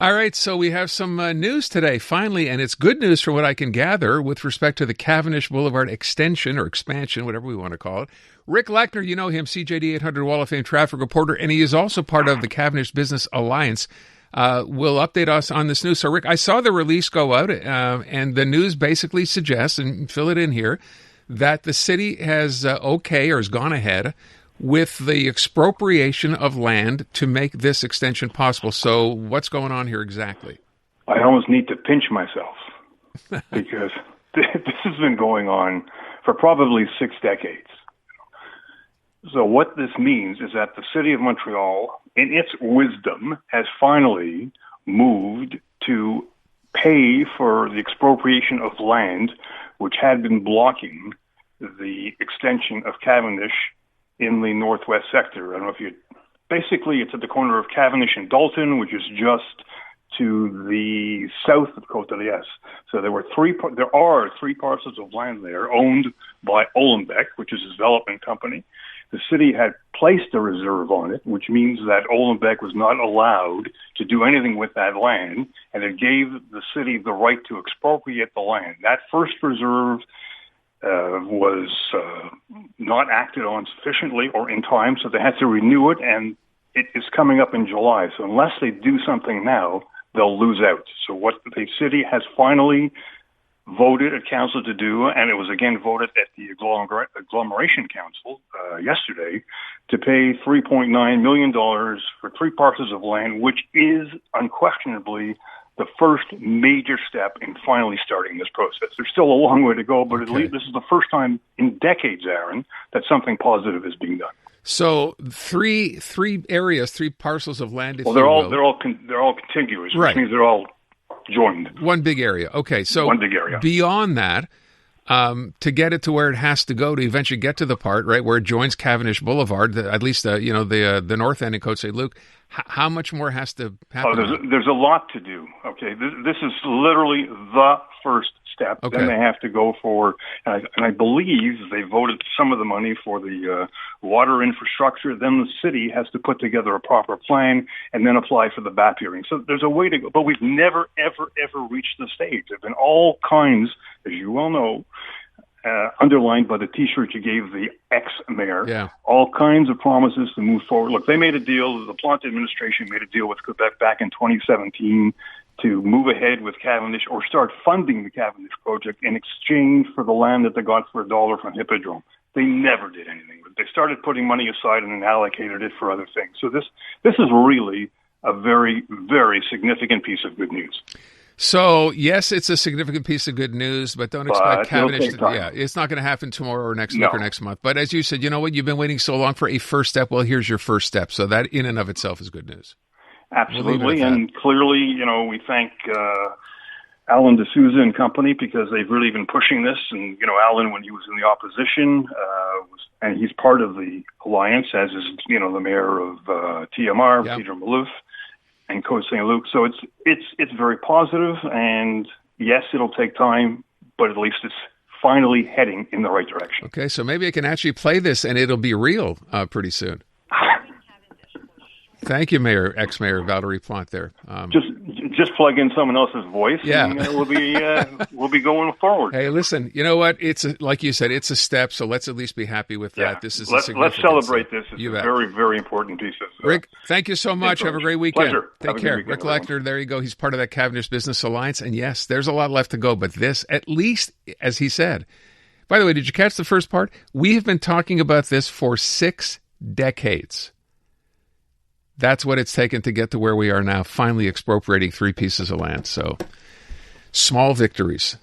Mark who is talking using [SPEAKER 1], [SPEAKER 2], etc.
[SPEAKER 1] All right, so we have some news today, finally, and it's good news from what I can gather with respect to the Cavendish Boulevard extension or expansion, whatever we want to call it. Rick Leckner, you know him, CJAD 800 Wall of Fame traffic reporter, and he is also part of the Cavendish Business Alliance. Will update us on this news. So, Rick, I saw the release go out, and the news basically suggests, and fill it in here, that the city has has gone ahead with the expropriation of land to make this extension possible. So what's going on here exactly?
[SPEAKER 2] I almost need to pinch myself because this has been going on for probably 6 decades. So what this means is that the city of Montreal, in its wisdom, has finally moved to pay for the expropriation of land which had been blocking the extension of Cavendish in the northwest sector. I don't know if basically it's at the corner of Cavendish and Dalton, which is just to the south of Côte de Liesse. So there are 3 parcels of land there owned by Olenbeck, which is a development company. The city had placed a reserve on it, which means that Olenbeck was not allowed to do anything with that land, and it gave the city the right to expropriate the land. That first reserve was not acted on sufficiently or in time, so they had to renew it, and it is coming up in July. So unless they do something now, they'll lose out. So what the city has finally voted at council to do, and it was again voted at the agglomeration council yesterday, to pay $3.9 million for 3 parcels of land, which is unquestionably the first major step in finally starting this process. There's still a long way to go, but at least this is the first time in decades, Aaron, that something positive is being done.
[SPEAKER 1] So three areas, 3 parcels of land.
[SPEAKER 2] They're all contiguous, which means they're all joined.
[SPEAKER 1] One big area. Okay, so one big area. Beyond that, to get it to where it has to go to eventually get to the part where it joins Cavendish Boulevard, at least the north end in Côte Saint-Luc. How much more has to happen?
[SPEAKER 2] There's a lot to do. Okay, this is literally the first step. Okay. Then they have to go for, and I believe they voted some of the money for the water infrastructure. Then the city has to put together a proper plan and then apply for the BAP hearing. So there's a way to go, but we've never, ever, ever reached the stage. There've been all kinds, as you well know, underlined by the T-shirt you gave the ex-mayor, all kinds of promises to move forward. Look, they made a deal, the Plante administration made a deal with Quebec back in 2017 to move ahead with Cavendish or start funding the Cavendish project in exchange for the land that they got for $1 from Hippodrome. They never did anything. They started putting money aside and then allocated it for other things. So this is really a very, very significant piece of good news.
[SPEAKER 1] So, yes, it's a significant piece of good news, but don't expect Cavendish it's not going to happen tomorrow or next week or next month. But as you said, you know what? You've been waiting so long for a first step. Well, here's your first step. So that in and of itself is good news.
[SPEAKER 2] Absolutely. And clearly, we thank Alan D'Souza and company because they've really been pushing this. And, Alan, when he was in the opposition, and he's part of the alliance, as is, the mayor of TMR, Peter Malouf, and Côte Saint-Luc. So it's very positive, and yes, it'll take time, but at least it's finally heading in the right direction.
[SPEAKER 1] Okay, so maybe I can actually play this, and it'll be real pretty soon. Thank you, ex-mayor Valérie Plante there.
[SPEAKER 2] Just plug in someone else's voice, and we'll be going forward.
[SPEAKER 1] Hey, listen, you know what? It's like you said, it's a step. So let's at least be happy with that. This is
[SPEAKER 2] let's celebrate this. It's a very, very important piece of
[SPEAKER 1] Rick, thank you so much. Have a great weekend.
[SPEAKER 2] Pleasure.
[SPEAKER 1] Take care. Rick Leckner, there you go. He's part of that Cavendish Business Alliance, and yes, there's a lot left to go, but this, at least, as he said. By the way, did you catch the first part? We have been talking about this for 6 decades. That's what it's taken to get to where we are now, finally expropriating 3 pieces of land. So, small victories.